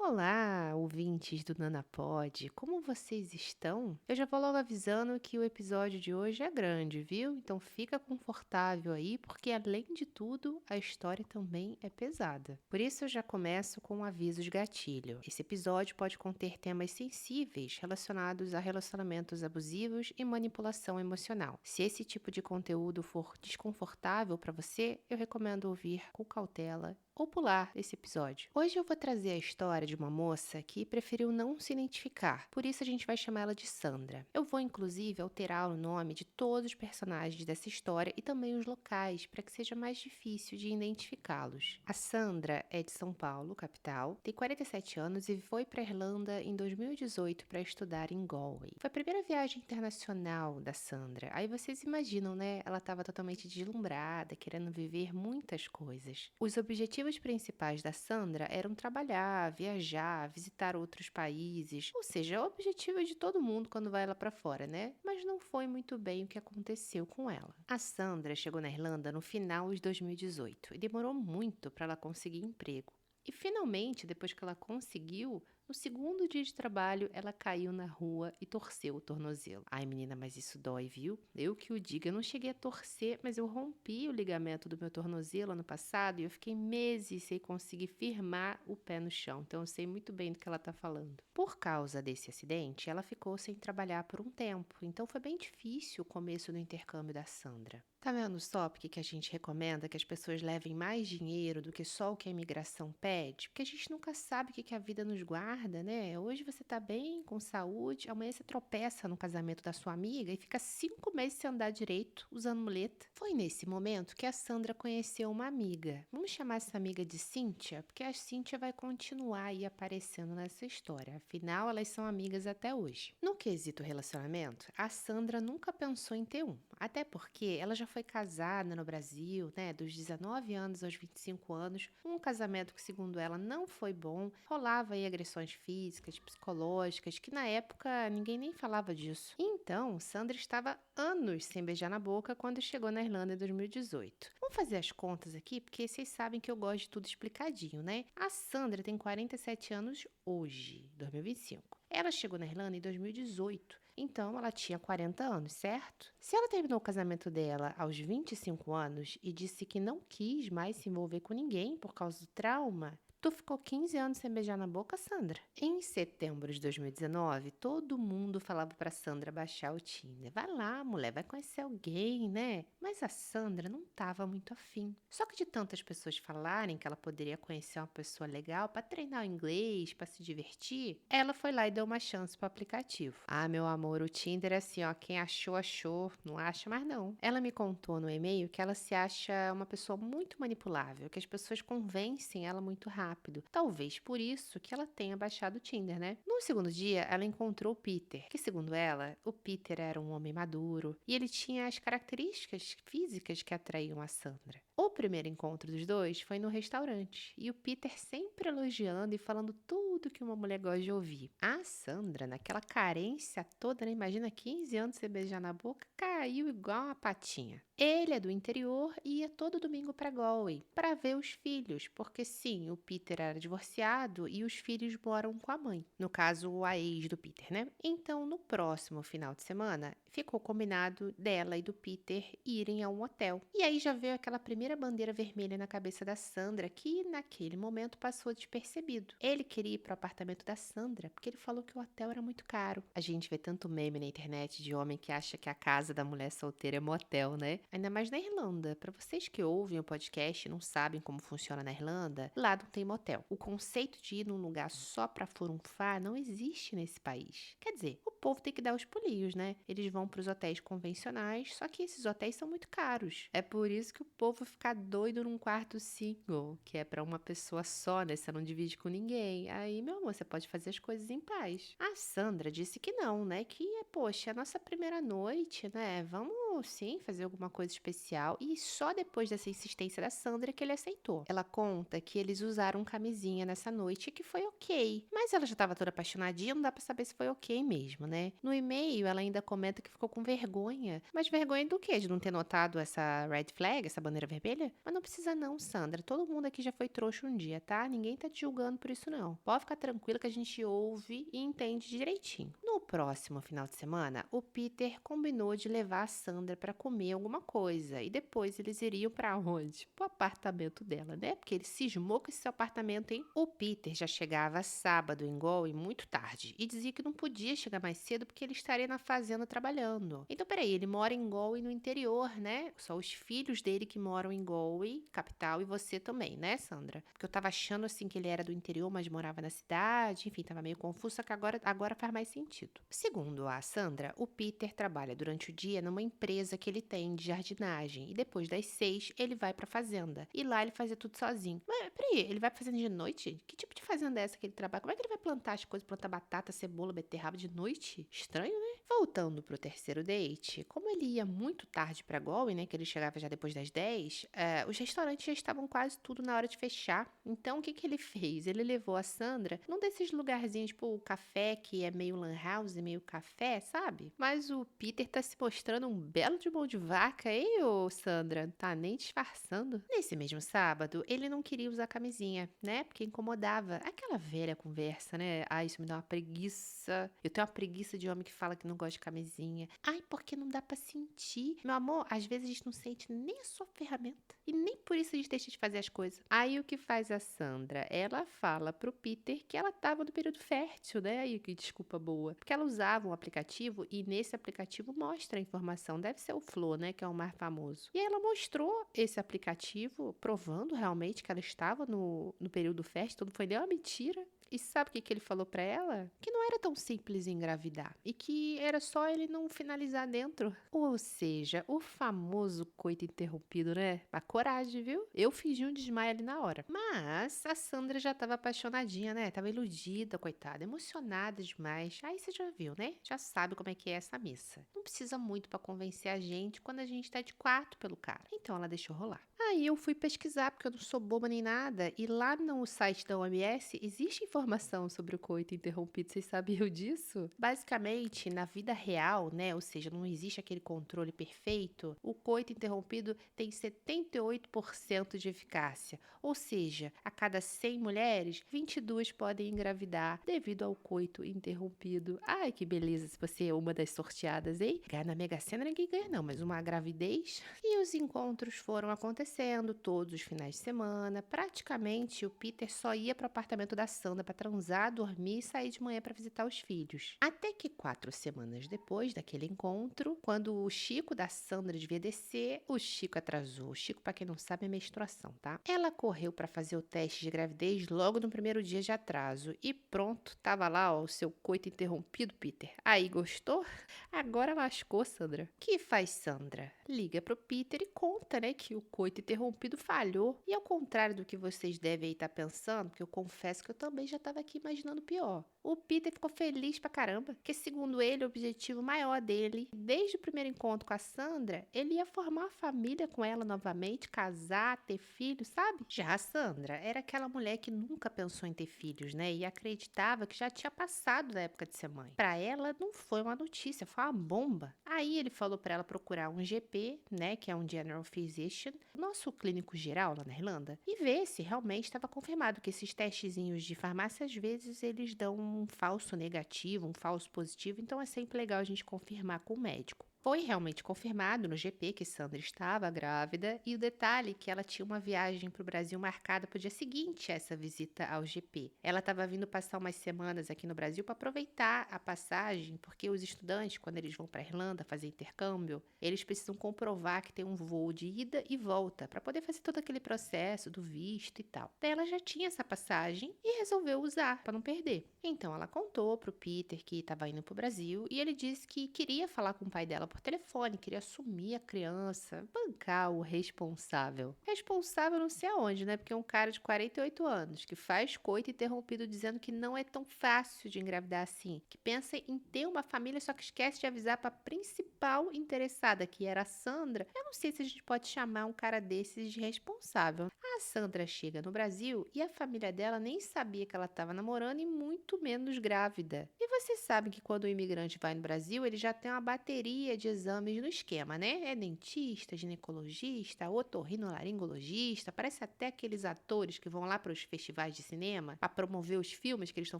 Olá, ouvintes do Nanapod, como vocês estão? Eu já vou logo avisando que o episódio de hoje é grande, viu? Então fica confortável aí, porque além de tudo, a história também é pesada. Por isso eu já começo com um aviso de gatilho. Esse episódio pode conter temas sensíveis relacionados a relacionamentos abusivos e manipulação emocional. Se esse tipo de conteúdo for desconfortável para você, eu recomendo ouvir com cautela ou pular esse episódio. Hoje eu vou trazer a história de uma moça que preferiu não se identificar, por isso a gente vai chamar ela de Sandra. Eu vou inclusive alterar o nome de todos os personagens dessa história e também os locais, para que seja mais difícil de identificá-los. A Sandra é de São Paulo, capital, tem 47 anos e foi para a Irlanda em 2018 para estudar em Galway. Foi a primeira viagem internacional da Sandra. Aí vocês imaginam, né? Ela estava totalmente deslumbrada, querendo viver muitas coisas. Os objetivos principais da Sandra eram trabalhar, viajar, visitar outros países, ou seja, é o objetivo de todo mundo quando vai lá para fora, né? Mas não foi muito bem o que aconteceu com ela. A Sandra chegou na Irlanda no final de 2018 e demorou muito para ela conseguir emprego. E finalmente, depois que ela conseguiu, no segundo dia de trabalho, ela caiu na rua e torceu o tornozelo. Ai, menina, mas isso dói, viu? Eu que o diga, eu não cheguei a torcer, mas eu rompi o ligamento do meu tornozelo ano passado e eu fiquei meses sem conseguir firmar o pé no chão. Então eu sei muito bem do que ela tá falando. Por causa desse acidente, ela ficou sem trabalhar por um tempo. Então foi bem difícil o começo do intercâmbio da Sandra. Tá vendo só porque que a gente recomenda que as pessoas levem mais dinheiro do que só o que a imigração pede? Porque a gente nunca sabe o que a vida nos guarda, né? Hoje você tá bem, com saúde, amanhã você tropeça no casamento da sua amiga e fica 5 meses sem andar direito, usando muleta. Foi nesse momento que a Sandra conheceu uma amiga. Vamos chamar essa amiga de Cíntia, porque a Cíntia vai continuar aí aparecendo nessa história. Afinal, elas são amigas até hoje. No quesito relacionamento, a Sandra nunca pensou em ter um. Até porque ela já foi casada no Brasil, né, dos 19 anos aos 25 anos, um casamento que, segundo ela, não foi bom, rolava aí agressões físicas, psicológicas, que na época ninguém nem falava disso. Então, Sandra estava anos sem beijar na boca quando chegou na Irlanda em 2018. Vamos fazer as contas aqui, porque vocês sabem que eu gosto de tudo explicadinho, né? A Sandra tem 47 anos hoje, 2025. Ela chegou na Irlanda em 2018. Então, ela tinha 40 anos, certo? Se ela terminou o casamento dela aos 25 anos e disse que não quis mais se envolver com ninguém por causa do trauma, tu ficou 15 anos sem beijar na boca, Sandra? Em setembro de 2019, todo mundo falava pra Sandra baixar o Tinder. Vai lá, mulher, vai conhecer alguém, né? Mas a Sandra não tava muito afim. Só que de tantas pessoas falarem que ela poderia conhecer uma pessoa legal pra treinar o inglês, pra se divertir, ela foi lá e deu uma chance pro aplicativo. Ah, meu amor, o Tinder é assim, ó, quem achou, achou, não acha mais não. Ela me contou no e-mail que ela se acha uma pessoa muito manipulável, que as pessoas convencem ela muito rápido. Talvez por isso que ela tenha baixado o Tinder, né? No segundo dia, ela encontrou o Peter, que segundo ela, o Peter era um homem maduro e ele tinha as características físicas que atraíam a Sandra. O primeiro encontro dos dois foi no restaurante e o Peter sempre elogiando e falando tudo que uma mulher gosta de ouvir. A Sandra, naquela carência toda, né? Imagina 15 anos sem beijar na boca, caiu igual uma patinha. Ele é do interior e ia todo domingo para Galway para ver os filhos, porque sim, o Peter era divorciado e os filhos moram com a mãe. No caso, a ex do Peter, né? Então, no próximo final de semana, ficou combinado dela e do Peter irem a um hotel. E aí já veio aquela primeira bandeira vermelha na cabeça da Sandra, que naquele momento passou despercebido. Ele queria ir pro apartamento da Sandra, porque ele falou que o hotel era muito caro. A gente vê tanto meme na internet de homem que acha que a casa da mulher solteira é motel, né? Ainda mais na Irlanda. Para vocês que ouvem o podcast e não sabem como funciona na Irlanda, lá não tem motel. O conceito de ir num lugar só pra furunfar não existe nesse país. Quer dizer, o povo tem que dar os pulinhos, né? Eles vão pros hotéis convencionais, só que esses hotéis são muito caros. É por isso que o povo fica doido num quarto single, que é pra uma pessoa só, né? Você não divide com ninguém. Aí, meu amor, você pode fazer as coisas em paz. A Sandra disse que não, né? Que, poxa, é a nossa primeira noite, né? Vamos querendo, sim, fazer alguma coisa especial e só depois dessa insistência da Sandra que ele aceitou. Ela conta que eles usaram camisinha nessa noite e que foi ok, mas ela já estava toda apaixonadinha, não dá pra saber se foi ok mesmo, né? No e-mail, ela ainda comenta que ficou com vergonha. Mas vergonha do quê? De não ter notado essa red flag, essa bandeira vermelha? Mas não precisa não, Sandra. Todo mundo aqui já foi trouxa um dia, tá? Ninguém tá te julgando por isso não. Pode ficar tranquila que a gente ouve e entende direitinho. No próximo final de semana, o Peter combinou de levar a Sandra pra comer alguma coisa e depois eles iriam pra onde? Pro apartamento dela, né? Porque ele cismou com esse seu apartamento, hein? O Peter já chegava sábado em Galway muito tarde e dizia que não podia chegar mais cedo porque ele estaria na fazenda trabalhando. Então, peraí, ele mora em Galway no interior, né? Só os filhos dele que moram em Galway, capital, e você também, né, Sandra? Porque eu tava achando assim que ele era do interior, mas morava na cidade, enfim, tava meio confuso, só que agora faz mais sentido. Segundo a Sandra, o Peter trabalha durante o dia numa empresa que ele tem de jardinagem e depois das 6 ele vai pra fazenda. E lá ele fazia tudo sozinho. Mas peraí, ele vai pra fazenda de noite? Que tipo de fazenda é essa que ele trabalha? Como é que ele vai plantar as coisas, plantar batata, cebola, beterraba de noite? Estranho, né? Voltando pro terceiro date, como ele ia muito tarde pra Galway, né, que ele chegava já depois das 10, os restaurantes já estavam quase tudo na hora de fechar. Então, o que que ele fez? Ele levou a Sandra num desses lugarzinhos, tipo o café, que é meio lan house, meio café, sabe? Mas o Peter tá se mostrando um belo de mão de vaca, hein, ô Sandra? Tá nem disfarçando. Nesse mesmo sábado, ele não queria usar camisinha, né, porque incomodava. Aquela velha conversa, né? Ai, isso me dá uma preguiça. Eu tenho uma preguiça de homem que fala que não gosta de camisinha. Ai, porque não dá pra sentir. Meu amor, às vezes a gente não sente nem a sua ferramenta. E nem por isso a gente deixa de fazer as coisas. Aí o que faz a Sandra? Ela fala pro Peter que ela tava no período fértil, né? Aí que desculpa boa. Porque ela usava um aplicativo e nesse aplicativo mostra a informação. Deve ser o Flow, né? Que é o mais famoso. E aí ela mostrou esse aplicativo provando realmente que ela estava no período fértil. Não foi nem uma mentira. E sabe o que ele falou pra ela? Que não era tão simples engravidar e que era só ele não finalizar dentro. Ou seja, o famoso coito interrompido, né? A coragem, viu? Eu fingi um desmaio ali na hora. Mas a Sandra já tava apaixonadinha, né? Tava iludida, coitada, emocionada demais. Aí você já viu, né? Já sabe como é que é essa missa. Não precisa muito pra convencer a gente quando a gente tá de quarto pelo cara. Então ela deixou rolar. Aí eu fui pesquisar, porque eu não sou boba nem nada, e lá no site da OMS existe informação sobre o coito interrompido, vocês sabiam disso? Basicamente, na vida real, né, ou seja, não existe aquele controle perfeito, o coito interrompido tem 78% de eficácia, ou seja, a cada 100 mulheres, 22 podem engravidar devido ao coito interrompido. Ai, que beleza se você é uma das sorteadas, hein? Ganhar na Mega Sena ninguém ganha não, mas uma gravidez. E os encontros foram acontecendo todos os finais de semana. Praticamente o Peter só ia para o apartamento da Sandra para transar, dormir e sair de manhã para visitar os filhos. Até que 4 semanas depois daquele encontro, quando o Chico da Sandra devia descer, o Chico atrasou. O Chico, para quem não sabe, é menstruação, tá? Ela correu para fazer o teste de gravidez logo no primeiro dia de atraso e pronto, tava lá, ó, o seu coito interrompido, Peter. Aí, gostou? Agora lascou, Sandra. O que faz Sandra? Liga pro Peter e conta, né, que o coito interrompido falhou. E ao contrário do que vocês devem estar pensando, porque eu confesso que eu também já estava aqui imaginando pior. O Peter ficou feliz pra caramba, porque segundo ele, o objetivo maior dele, desde o primeiro encontro com a Sandra, ele ia formar uma família com ela novamente, casar, ter filhos, sabe? Já a Sandra era aquela mulher que nunca pensou em ter filhos, né, e acreditava que já tinha passado da época de ser mãe. Pra ela, não foi uma notícia, foi uma bomba. Aí ele falou pra ela procurar um GP, né, que é um General Physician, nosso clínico geral lá na Irlanda, e ver se realmente estava confirmado que esses testezinhos de farmácia, às vezes, eles dão um falso negativo, um falso positivo, então é sempre legal a gente confirmar com o médico. Foi realmente confirmado no GP que Sandra estava grávida e o detalhe é que ela tinha uma viagem para o Brasil marcada para o dia seguinte a essa visita ao GP. Ela estava vindo passar umas semanas aqui no Brasil para aproveitar a passagem, porque os estudantes, quando eles vão para a Irlanda fazer intercâmbio, eles precisam comprovar que tem um voo de ida e volta para poder fazer todo aquele processo do visto e tal. Daí ela já tinha essa passagem e resolveu usar para não perder. Então ela contou para o Peter que estava indo para o Brasil e ele disse que queria falar com o pai dela por telefone, queria assumir a criança, bancar o responsável. Responsável não sei aonde, né? Porque é um cara de 48 anos, que faz coito interrompido dizendo que não é tão fácil de engravidar assim, que pensa em ter uma família, só que esquece de avisar para a principal interessada, que era a Sandra. Eu não sei se a gente pode chamar um cara desses de responsável. A Sandra chega no Brasil e a família dela nem sabia que ela estava namorando e muito menos grávida. E você sabe que quando o imigrante vai no Brasil, ele já tem uma bateria de exames no esquema, né? É dentista, ginecologista, otorrinolaringologista, parece até aqueles atores que vão lá para os festivais de cinema para promover os filmes que eles estão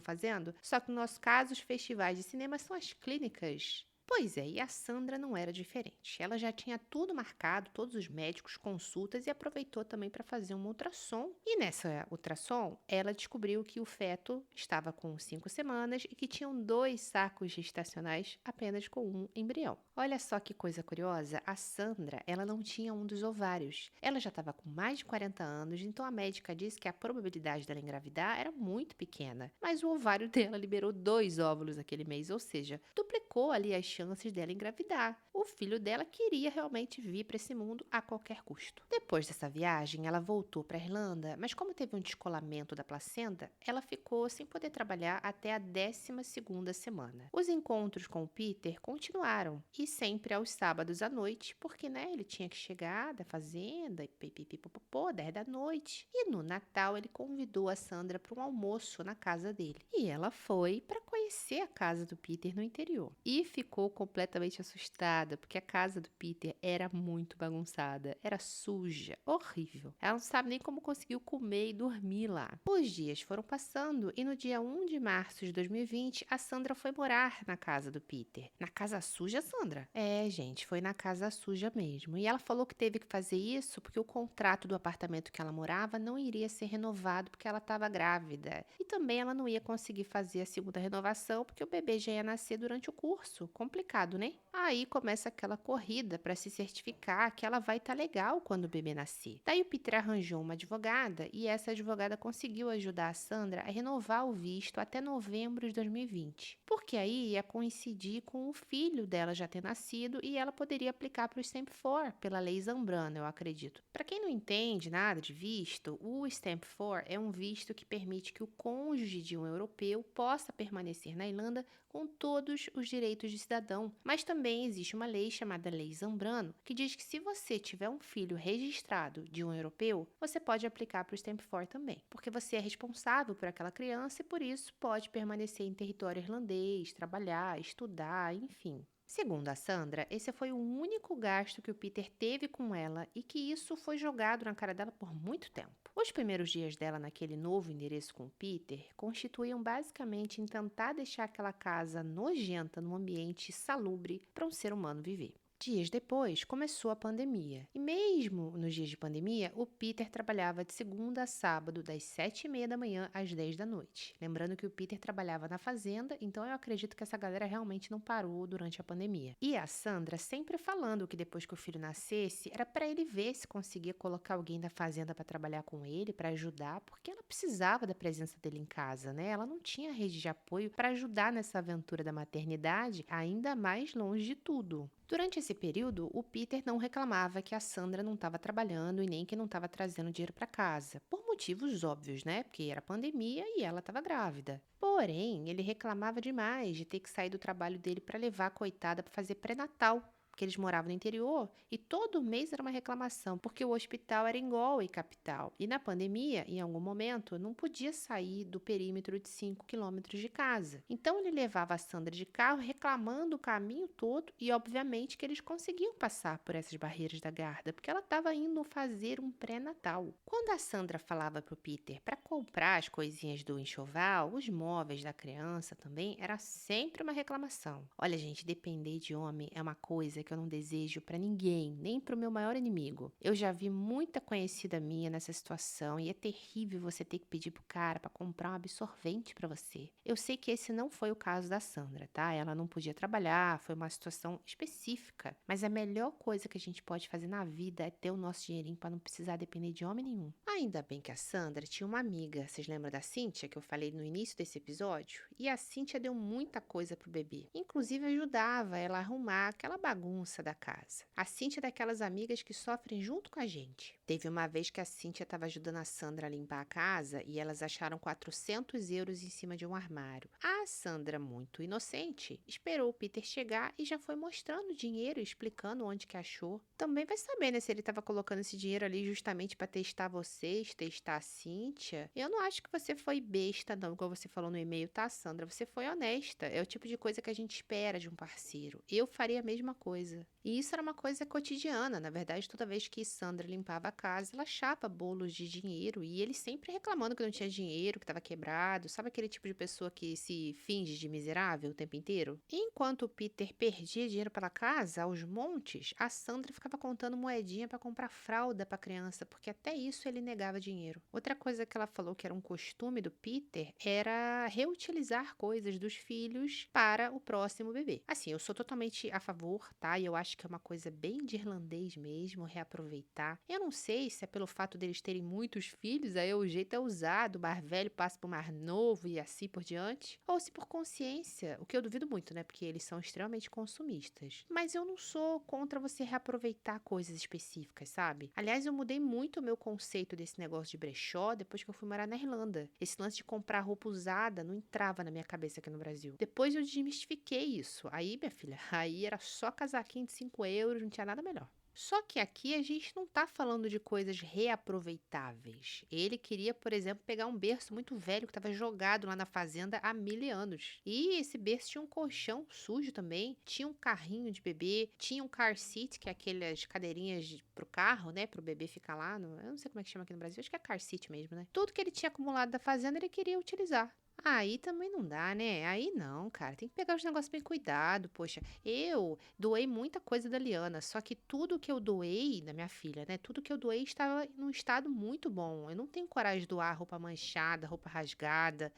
fazendo. Só que no nosso caso, os festivais de cinema são as clínicas. Pois é, e a Sandra não era diferente. Ela já tinha tudo marcado, todos os médicos, consultas e aproveitou também para fazer um ultrassom. E nessa ultrassom, ela descobriu que o feto estava com 5 semanas e que tinham 2 sacos gestacionais apenas com um embrião. Olha só que coisa curiosa, a Sandra, ela não tinha um dos ovários. Ela já estava com mais de 40 anos, então a médica disse que a probabilidade dela engravidar era muito pequena. Mas o ovário dela liberou 2 óvulos aquele mês, ou seja, duplicou ali as chances dela engravidar. O filho dela queria realmente vir para esse mundo a qualquer custo. Depois dessa viagem, ela voltou para a Irlanda, mas como teve um descolamento da placenta, ela ficou sem poder trabalhar até a 12ª semana. Os encontros com o Peter continuaram, e sempre aos sábados à noite, porque ele tinha que chegar da fazenda e pipipipopopô, 10 da noite. E no Natal ele convidou a Sandra para um almoço na casa dele. E ela foi para conhecer a casa do Peter no interior. E ficou completamente assustada, porque a casa do Peter era muito bagunçada, era suja, horrível. Ela não sabe nem como conseguiu comer e dormir lá. Os dias foram passando e no dia 1 de março de 2020, a Sandra foi morar na casa do Peter. Na casa suja, Sandra? É, gente, foi na casa suja mesmo. E ela falou que teve que fazer isso porque o contrato do apartamento que ela morava não iria ser renovado porque ela estava grávida. E também ela não ia conseguir fazer a segunda renovação porque o bebê já ia nascer durante o curso. Complicado, né? Aí começa aquela corrida para se certificar que ela vai estar legal quando o bebê nascer. Daí o Peter arranjou uma advogada e essa advogada conseguiu ajudar a Sandra a renovar o visto até novembro de 2020. Porque aí ia coincidir com o filho dela já ter nascido e ela poderia aplicar para o Stamp 4 pela lei Zambrano, eu acredito. Para quem não entende nada de visto, o Stamp 4 é um visto que permite que o cônjuge de um europeu possa permanecer na Irlanda com todos os direitos de cidadão. Mas também existe uma lei chamada Lei Zambrano, que diz que se você tiver um filho registrado de um europeu, você pode aplicar para o Stamp 4 também, porque você é responsável por aquela criança e por isso pode permanecer em território irlandês, trabalhar, estudar, enfim. Segundo a Sandra, esse foi o único gasto que o Peter teve com ela e que isso foi jogado na cara dela por muito tempo. Os primeiros dias dela naquele novo endereço com o Peter constituíam basicamente em tentar deixar aquela casa nojenta num ambiente salubre para um ser humano viver. Dias depois, começou a pandemia. E mesmo nos dias de pandemia, o Peter trabalhava de segunda a sábado, das 7h30 da manhã às 10 da noite. Lembrando que o Peter trabalhava na fazenda, então eu acredito que essa galera realmente não parou durante a pandemia. E a Sandra sempre falando que depois que o filho nascesse, era para ele ver se conseguia colocar alguém da fazenda para trabalhar com ele, para ajudar, porque ela precisava da presença dele em casa, né? Ela não tinha rede de apoio para ajudar nessa aventura da maternidade, ainda mais longe de tudo. Durante esse período, o Peter não reclamava que a Sandra não estava trabalhando e nem que não estava trazendo dinheiro para casa, por motivos óbvios, né? Porque era pandemia e ela estava grávida. Porém, ele reclamava demais de ter que sair do trabalho dele para levar a coitada para fazer pré-natal, porque eles moravam no interior e todo mês era uma reclamação, porque o hospital era em Galway, capital. E na pandemia, em algum momento, não podia sair do perímetro de 5 quilômetros de casa. Então ele levava a Sandra de carro reclamando o caminho todo e obviamente que eles conseguiam passar por essas barreiras da Garda, porque ela estava indo fazer um pré-natal. Quando a Sandra falava para o Peter para comprar as coisinhas do enxoval, os móveis da criança também, era sempre uma reclamação. Olha, gente, depender de homem é uma coisa que eu não desejo pra ninguém, nem pro meu maior inimigo. Eu já vi muita conhecida minha nessa situação e é terrível você ter que pedir pro cara pra comprar um absorvente pra você. Eu sei que esse não foi o caso da Sandra, tá? Ela não podia trabalhar, foi uma situação específica, mas a melhor coisa que a gente pode fazer na vida é ter o nosso dinheirinho pra não precisar depender de homem nenhum. Ainda bem que a Sandra tinha uma amiga, vocês lembram da Cíntia, que eu falei no início desse episódio? E a Cíntia deu muita coisa pro bebê. Inclusive ajudava ela a arrumar aquela bagunça bagunça da casa. A Cíntia é daquelas amigas que sofrem junto com a gente. Teve uma vez que a Cíntia estava ajudando a Sandra a limpar a casa e elas acharam 400 euros em cima de um armário. A Sandra, muito inocente, esperou o Peter chegar e já foi mostrando o dinheiro e explicando onde que achou. Também vai saber, né, se ele estava colocando esse dinheiro ali justamente para testar vocês, testar a Cíntia. Eu não acho que você foi besta, não, igual você falou no e-mail, tá, Sandra? Você foi honesta. É o tipo de coisa que a gente espera de um parceiro. Eu faria a mesma coisa. E isso era uma coisa cotidiana. Na verdade, toda vez que Sandra limpava a casa, ela achava bolos de dinheiro e ele sempre reclamando que não tinha dinheiro, que estava quebrado. Sabe aquele tipo de pessoa que se finge de miserável o tempo inteiro? Enquanto o Peter perdia dinheiro pela casa, aos montes, a Sandra ficava contando moedinha para comprar fralda para a criança, porque até isso ele negava dinheiro. Outra coisa que ela falou que era um costume do Peter era reutilizar coisas dos filhos para o próximo bebê. Assim, eu sou totalmente a favor, tá? E eu acho que é uma coisa bem de irlandês mesmo, reaproveitar. Eu não sei se é pelo fato deles terem muitos filhos, aí o jeito é usar, do mais velho passa pro mais novo e assim por diante, ou se por consciência, o que eu duvido muito, né? Porque eles são extremamente consumistas. Mas eu não sou contra você reaproveitar coisas específicas, sabe? Aliás, eu mudei muito o meu conceito desse negócio de brechó depois que eu fui morar na Irlanda. Esse lance de comprar roupa usada não entrava na minha cabeça aqui no Brasil. Depois eu desmistifiquei isso. Aí, minha filha, aí era só casaquinho de 5 euros, não tinha nada melhor. Só que aqui a gente não tá falando de coisas reaproveitáveis. Ele queria, por exemplo, pegar um berço muito velho que estava jogado lá na fazenda há 1000 anos. E esse berço tinha um colchão sujo também, tinha um carrinho de bebê, tinha um car seat, que é aquelas cadeirinhas pro carro, né, pro bebê ficar lá. Eu não sei como é que chama aqui no Brasil, acho que é car seat mesmo, né? Tudo que ele tinha acumulado da fazenda ele queria utilizar. Aí também não dá, né? Aí não, cara. Tem que pegar os negócios bem cuidado. Poxa, eu doei muita coisa da Liana, só que tudo que eu doei, da minha filha, né? Tudo que eu doei estava num estado muito bom. Eu não tenho coragem de doar roupa manchada, roupa rasgada,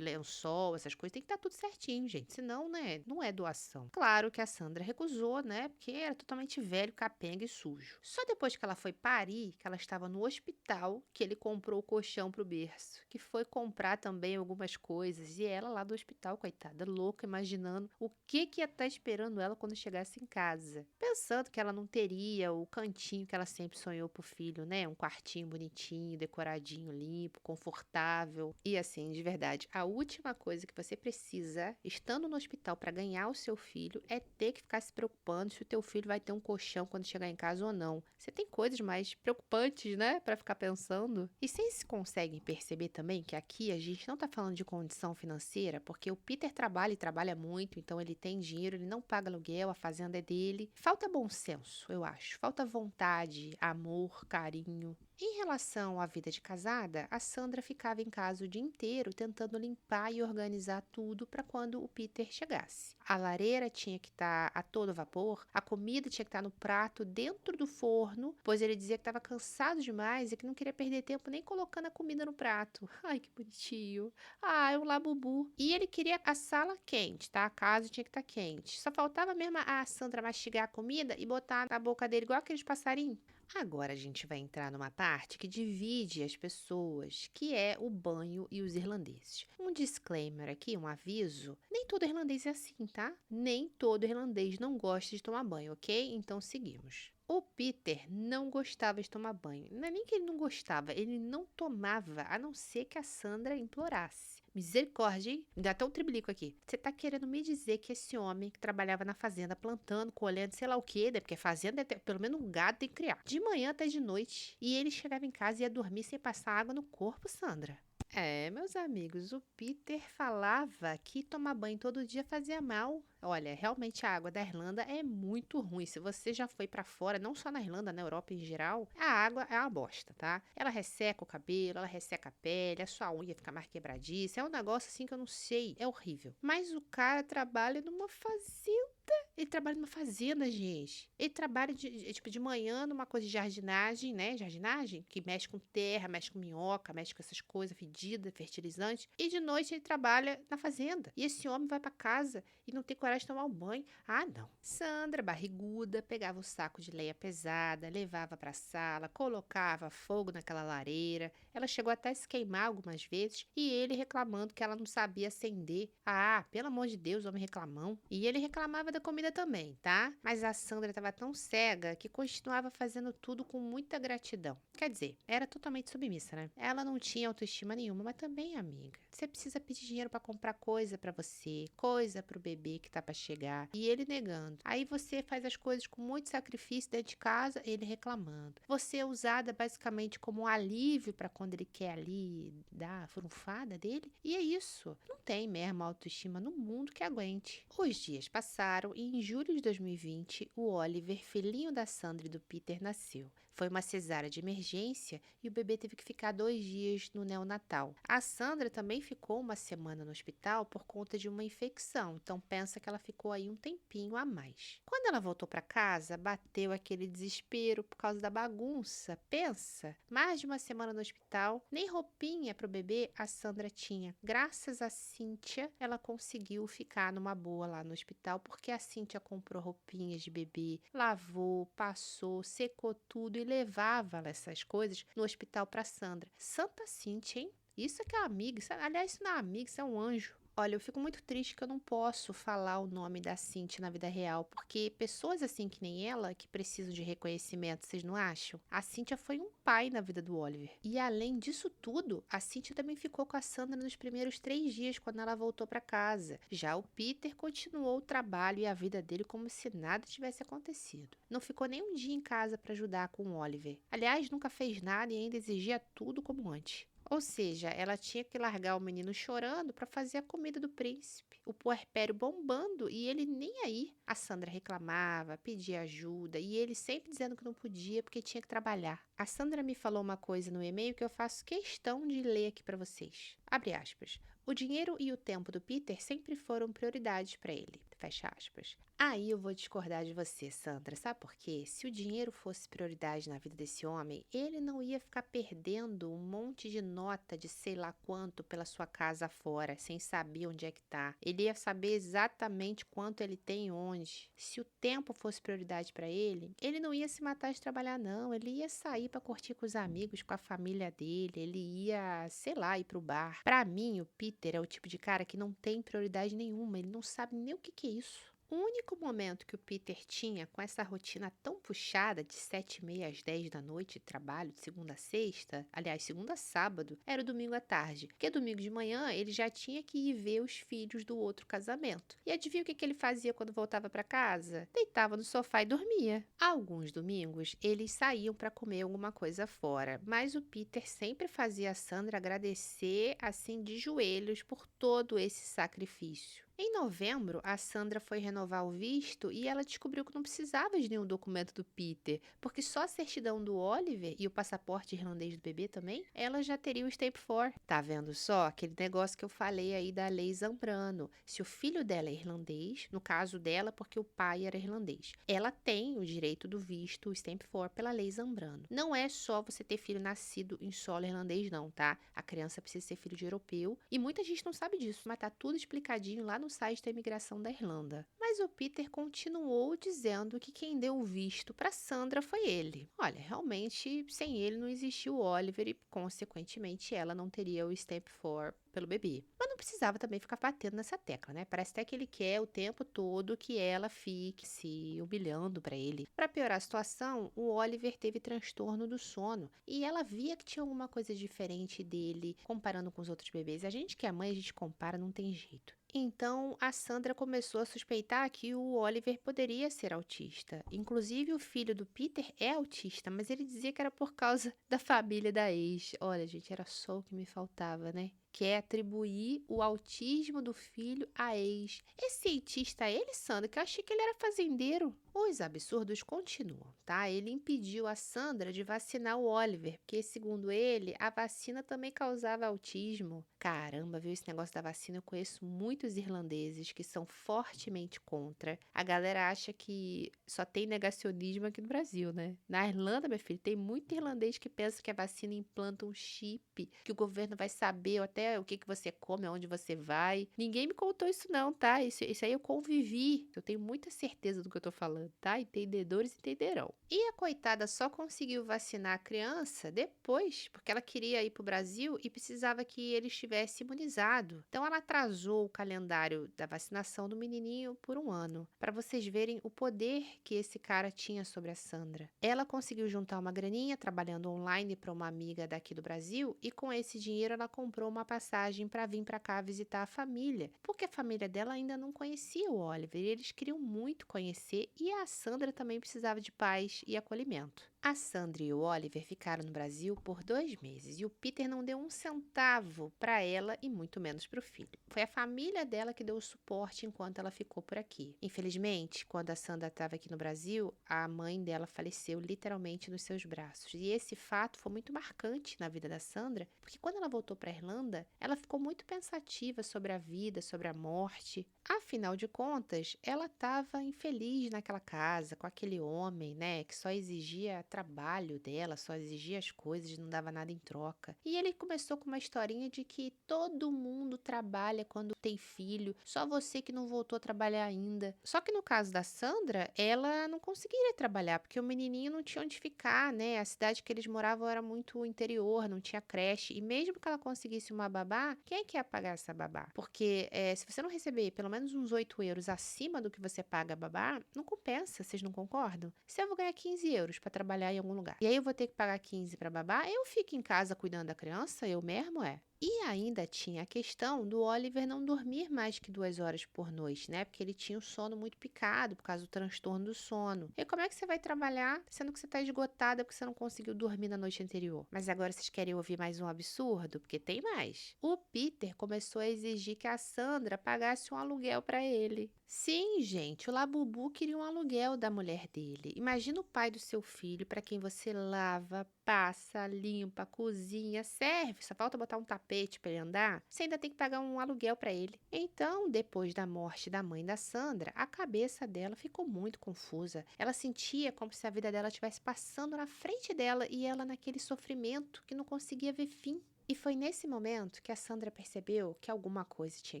lençol, essas coisas. Tem que estar tudo certinho, gente. Senão, né? Não é doação. Claro que a Sandra recusou, né? Porque era totalmente velho, capenga e sujo. Só depois que ela foi parir, que ela estava no hospital, que ele comprou o colchão pro berço. Que foi comprar também algumas coisas. E ela lá do hospital, coitada, louca, imaginando o que ia estar esperando ela quando chegasse em casa. Pensando que ela não teria o cantinho que ela sempre sonhou pro filho, né? Um quartinho bonitinho, decoradinho, limpo, confortável. E assim, de verdade, a última coisa que você precisa, estando no hospital para ganhar o seu filho, é ter que ficar se preocupando se o teu filho vai ter um colchão quando chegar em casa ou não. Você tem coisas mais preocupantes, né? Para ficar pensando. E vocês conseguem perceber também que aqui a gente não tá falando de condição financeira, porque o Peter trabalha e trabalha muito, então ele tem dinheiro, ele não paga aluguel, a fazenda é dele. Falta bom senso, eu acho. Falta vontade, amor, carinho. Em relação à vida de casada, a Sandra ficava em casa o dia inteiro tentando limpar e organizar tudo para quando o Peter chegasse. A lareira tinha que estar a todo vapor, a comida tinha que estar no prato dentro do forno, pois ele dizia que estava cansado demais e que não queria perder tempo nem colocando a comida no prato. Ai, que bonitinho. Ah, é um labubu. E ele queria a sala quente, tá? A casa tinha que estar quente. Só faltava mesmo a Sandra mastigar a comida e botar na boca dele igual aqueles passarinhos. Agora a gente vai entrar numa parte que divide as pessoas, que é o banho e os irlandeses. Um disclaimer aqui, um aviso: nem todo irlandês é assim, tá? Nem todo irlandês não gosta de tomar banho, ok? Então seguimos. O Peter não gostava de tomar banho. Não é nem que ele não gostava, ele não tomava, a não ser que a Sandra implorasse. Misericórdia, hein? Me dá até um tribilico aqui. Você tá querendo me dizer que esse homem que trabalhava na fazenda, plantando, colhendo, sei lá o quê, né? Porque fazenda, pelo menos um gado tem que criar. De manhã até de noite. E ele chegava em casa e ia dormir sem passar água no corpo, Sandra. É, meus amigos, o Peter falava que tomar banho todo dia fazia mal. Olha, realmente a água da Irlanda é muito ruim. Se você já foi pra fora, não só na Irlanda, na Europa em geral, a água é uma bosta, tá? Ela resseca o cabelo, ela resseca a pele, a sua unha fica mais quebradiça. É um negócio assim que eu não sei, é horrível. Mas o cara trabalha numa fazenda. Ele trabalha numa fazenda, gente. Ele trabalha tipo, de manhã numa coisa de jardinagem, né? Jardinagem, que mexe com terra, mexe com minhoca, mexe com essas coisas fedidas, fertilizantes. E de noite ele trabalha na fazenda. E esse homem vai pra casa e não tem coragem de tomar um banho. Ah, não. Sandra, barriguda, pegava o saco de leia pesada, levava pra sala, colocava fogo naquela lareira. Ela chegou até a se queimar algumas vezes. E ele reclamando que ela não sabia acender. Ah, pelo amor de Deus, homem reclamão. E ele reclamava da comida tímida também, tá? Mas a Sandra estava tão cega que continuava fazendo tudo com muita gratidão. Quer dizer, era totalmente submissa, né? Ela não tinha autoestima nenhuma, mas também, amiga. Você precisa pedir dinheiro para comprar coisa para você, coisa pro bebê que tá para chegar, e ele negando. Aí você faz as coisas com muito sacrifício dentro de casa, ele reclamando. Você é usada basicamente como um alívio para quando ele quer ali dar a furunfada dele. E é isso. Não tem mesmo autoestima no mundo que aguente. Os dias passaram e em julho de 2020, o Oliver, filhinho da Sandra e do Peter, nasceu. Foi uma cesárea de emergência e o bebê teve que ficar 2 dias no neonatal. A Sandra também ficou uma semana no hospital por conta de uma infecção, então pensa que ela ficou aí um tempinho a mais. Quando ela voltou para casa, bateu aquele desespero por causa da bagunça. Pensa, mais de uma semana no hospital, nem roupinha para o bebê a Sandra tinha. Graças a Cíntia, ela conseguiu ficar numa boa lá no hospital, porque a Cíntia comprou roupinhas de bebê, lavou, passou, secou tudo e levava essas coisas no hospital para Sandra. Santa Cíntia, hein? Isso é que é amiga. Aliás, isso não é amiga, isso é um anjo. Olha, eu fico muito triste que eu não posso falar o nome da Cíntia na vida real, porque pessoas assim que nem ela, que precisam de reconhecimento, vocês não acham? A Cíntia foi um pai na vida do Oliver. E além disso tudo, a Cíntia também ficou com a Sandra nos primeiros 3 dias, quando ela voltou para casa. Já o Peter continuou o trabalho e a vida dele como se nada tivesse acontecido. Não ficou nem um dia em casa para ajudar com o Oliver. Aliás, nunca fez nada e ainda exigia tudo como antes. Ou seja, ela tinha que largar o menino chorando para fazer a comida do príncipe. O puerpério bombando e ele nem aí. A Sandra reclamava, pedia ajuda e ele sempre dizendo que não podia porque tinha que trabalhar. A Sandra me falou uma coisa no e-mail que eu faço questão de ler aqui para vocês. Abre aspas. O dinheiro e o tempo do Peter sempre foram prioridades para ele. Fecha aspas. Aí eu vou discordar de você, Sandra. Sabe por quê? Se o dinheiro fosse prioridade na vida desse homem, ele não ia ficar perdendo um monte de nota de sei lá quanto pela sua casa fora, sem saber onde é que tá. Ele ia saber exatamente quanto ele tem e onde. Se o tempo fosse prioridade para ele não ia se matar de trabalhar, não. Ele ia sair para curtir com os amigos, com a família dele. Ele ia, sei lá, ir pro bar. Para mim, o Peter é o tipo de cara que não tem prioridade nenhuma. Ele não sabe nem o que é isso. O único momento que o Peter tinha com essa rotina tão puxada de 7h30 às 10 da noite de trabalho, de segunda a sexta, aliás, segunda a sábado, era o domingo à tarde, porque domingo de manhã ele já tinha que ir ver os filhos do outro casamento. E adivinha o que ele fazia quando voltava para casa? Deitava no sofá e dormia. Alguns domingos eles saíam para comer alguma coisa fora, mas o Peter sempre fazia a Sandra agradecer assim de joelhos por todo esse sacrifício. Em novembro, a Sandra foi renovar o visto e ela descobriu que não precisava de nenhum documento do Peter, porque só a certidão do Oliver e o passaporte irlandês do bebê também, ela já teria o Stamp 4. Tá vendo só? Aquele negócio que eu falei aí da lei Zambrano. Se o filho dela é irlandês, no caso dela, porque o pai era irlandês, ela tem o direito do visto, o Stamp 4, pela lei Zambrano. Não é só você ter filho nascido em solo irlandês, não, tá? A criança precisa ser filho de europeu e muita gente não sabe disso, mas tá tudo explicadinho lá no site da imigração da Irlanda. Mas o Peter continuou dizendo que quem deu o visto para Sandra foi ele. Olha, realmente, sem ele não existia o Oliver e, consequentemente, ela não teria o Stamp 4 pelo bebê. Mas não precisava também ficar batendo nessa tecla, né? Parece até que ele quer o tempo todo que ela fique se humilhando para ele. Para piorar a situação, o Oliver teve transtorno do sono e ela via que tinha alguma coisa diferente dele comparando com os outros bebês. A gente que é mãe, a gente compara, não tem jeito. Então, a Sandra começou a suspeitar que o Oliver poderia ser autista. Inclusive, o filho do Peter é autista, mas ele dizia que era por causa da família da ex. Olha, gente, era só o que me faltava, né? Que é atribuir o autismo do filho à ex. Esse cientista é ele, Sandra, que eu achei que ele era fazendeiro. Os absurdos continuam, tá? Ele impediu a Sandra de vacinar o Oliver, porque, segundo ele, a vacina também causava autismo. Caramba, viu? Esse negócio da vacina, eu conheço muitos irlandeses que são fortemente contra. A galera acha que só tem negacionismo aqui no Brasil, né? Na Irlanda, meu filho, tem muito irlandês que pensa que a vacina implanta um chip, que o governo vai saber até o que você come, aonde você vai. Ninguém me contou isso não, tá? Isso aí eu convivi. Eu tenho muita certeza do que eu tô falando. tá? Entendedores entenderão. E a coitada só conseguiu vacinar a criança depois, porque ela queria ir para o Brasil e precisava que ele estivesse imunizado. Então ela atrasou o calendário da vacinação do menininho por um ano, para vocês verem o poder que esse cara tinha sobre a Sandra. Ela conseguiu juntar uma graninha trabalhando online para uma amiga daqui do Brasil e com esse dinheiro ela comprou uma passagem para vir para cá visitar a família, porque a família dela ainda não conhecia o Oliver e eles queriam muito conhecer e a Sandra também precisava de paz e acolhimento. A Sandra e o Oliver ficaram no Brasil por 2 meses e o Peter não deu um centavo para ela e muito menos para o filho. Foi a família dela que deu o suporte enquanto ela ficou por aqui. Infelizmente, quando a Sandra estava aqui no Brasil, a mãe dela faleceu literalmente nos seus braços. E esse fato foi muito marcante na vida da Sandra, porque quando ela voltou para a Irlanda, ela ficou muito pensativa sobre a vida, sobre a morte. Afinal de contas, ela estava infeliz naquela casa, com aquele homem, né, que só exigia trabalho dela, só exigia as coisas, não dava nada em troca. E ele começou com uma historinha de que todo mundo trabalha quando tem filho, só você que não voltou a trabalhar ainda. Só que no caso da Sandra, ela não conseguiria trabalhar, porque o menininho não tinha onde ficar, né? A cidade que eles moravam era muito interior, não tinha creche. E mesmo que ela conseguisse uma babá, quem é que ia pagar essa babá? Porque se você não receber pelo menos uns 8 euros acima do que você paga a babá, não compensa, vocês não concordam? Se eu vou ganhar 15 euros para trabalhar em algum lugar, e aí eu vou ter que pagar 15 para babá, eu fico em casa cuidando da criança, eu mesmo E ainda tinha a questão do Oliver não dormir mais que 2 horas por noite, né? Porque ele tinha o sono muito picado por causa do transtorno do sono. E como é que você vai trabalhar sendo que você está esgotada porque você não conseguiu dormir na noite anterior? Mas agora vocês querem ouvir mais um absurdo? Porque tem mais. O Peter começou a exigir que a Sandra pagasse um aluguel para ele. Sim, gente, o Labubu queria um aluguel da mulher dele. Imagina o pai do seu filho para quem você lava, passa, limpa, cozinha, serve, só falta botar um tapete para ele andar. Você ainda tem que pagar um aluguel para ele. Então, depois da morte da mãe da Sandra, a cabeça dela ficou muito confusa. Ela sentia como se a vida dela estivesse passando na frente dela e ela naquele sofrimento que não conseguia ver fim. E foi nesse momento que a Sandra percebeu que alguma coisa tinha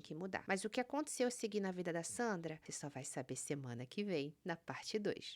que mudar. Mas o que aconteceu a seguir na vida da Sandra, você só vai saber semana que vem, na parte 2.